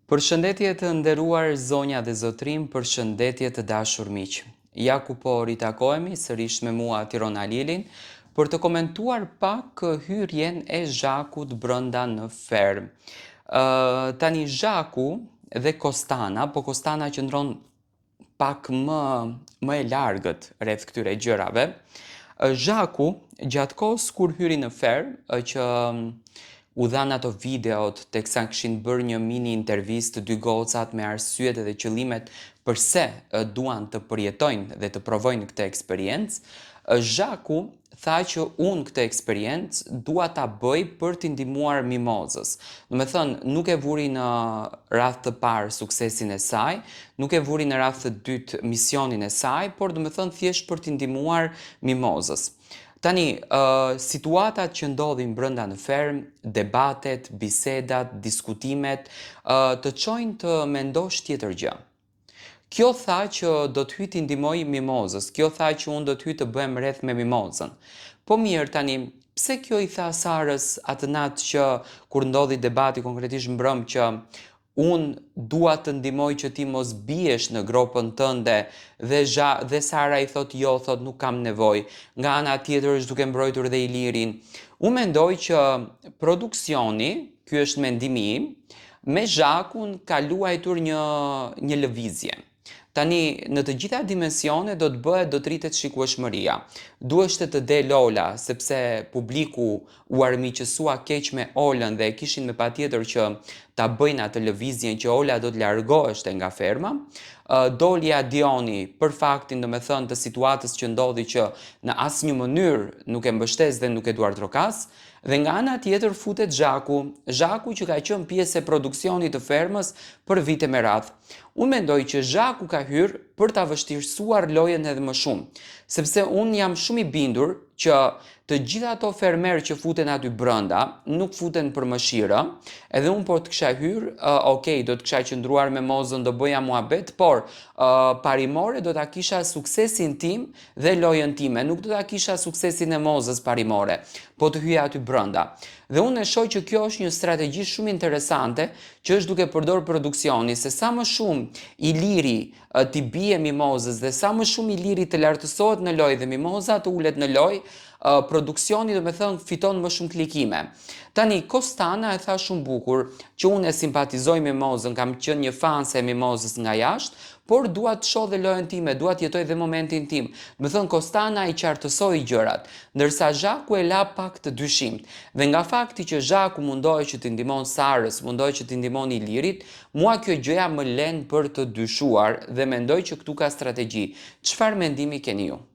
Përshëndetje të nderuar zonja dhe zotrim, përshëndetje të dashur miq. Ja ku po ritakohemi sërish me mua Tirona Lilin për të komentuar pak hyrjen e Zhakut brenda në ferm. Tani Zhaku dhe Kostana, po Kostana qëndron pak më e largët rreth këtyre gjërave. Zhaku, gjatë kohës kur hyri në ferm, që u dhanë ato videot teksa kishin bërë një mini intervistë dy gocat me arsyet dhe qëllimet përse duan të përjetojnë dhe të provojnë këtë eksperiencë, Zhaku tha që unë këtë eksperiencë dua ta bëj për t'i ndihmuar mimozës. Do me thënë, nuk e vuri në radhë të parë suksesin e saj, nuk e vuri në radhë të dytë misionin e saj, por do me thënë thjesht për t'i ndihmuar mimozës. Tani, situatat që ndodhin brenda në ferm, debatet, bisedat, diskutimet, të çojnë të mendosh tjetër gjë. Kjo tha që do të hyj t'i ndihmoj mimozës, kjo tha që unë do të hyj të bëhem rreth me mimozën. Po mirë tani, pse kjo i tha Sarës atë natë që kur ndodhi debati konkretisht mbrëm që unë dua të ndihmoj që ti mos biesh në gropën tënde dhe Sara i thot jo, thot nuk kam nevojë. Nga ana tjetër është duke mbrojtur dhe Ilirin. Unë mendoj që produksioni, ky është mendimi im, me Zhakun ka luajtur një lëvizje. Tani, në të gjitha dimensione do të rritet shikueshmëria. Duheshte të del Ola, sepse publiku u armiqësua keq me Olën dhe kishin me patjetër që ta bëjnë atë lëvizjen që Ola do të largoheshte nga ferma. Doli Adioni për faktin do me thënë të situatës që ndodhi që në asnjë mënyrë nuk e mbështes dhe nuk e duar trokas, dhe nga ana tjetër futet Zhaku që ka qenë pjesë e produksionit të fermës për vite me radhë. Unë mendoj që Zhaku ka hyrë për ta vështirësuar lojën edhe më shumë, sepse unë jam shumë i bindur që të gjitha ato fermerë që futen aty brenda nuk futen për mëshirë, edhe unë po të kisha hyrë, do të kisha qëndruar me mozën, do bëja muhabet, por parimore do ta kisha suksesin tim dhe lojën time, nuk do ta kisha suksesin e mozës parimore, po të hyja aty brenda. Dhe unë e shoh që kjo është një strategji shumë interesante që është duke përdor produksioni, se sa më shumë Iliri t'i bie mimozës dhe sa më shumë Iliri të lartësohet në lojë dhe mimoza të ulet në lojë, produksioni do me thënë fiton më shumë klikime. Tani, Kostana e tha shumë bukur që unë e simpatizoj mimozën, kam qenë një fanse e mimozës nga jashtë, por dua të shoh dhe lojën time, dua të jetoj dhe momentin tim. Do me thënë Kostana i qartësoi gjërat, ndërsa Zhaku e la pak të dyshimt. Dhe nga fakti që Zhaku mundohej që t'i ndihmon Sarës, mundohej që t'i ndihmon Ilirit, mua kjo gjëja më len për të dyshuar dhe mendoj që këtu ka strategji. Çfarë mendimi keni ju?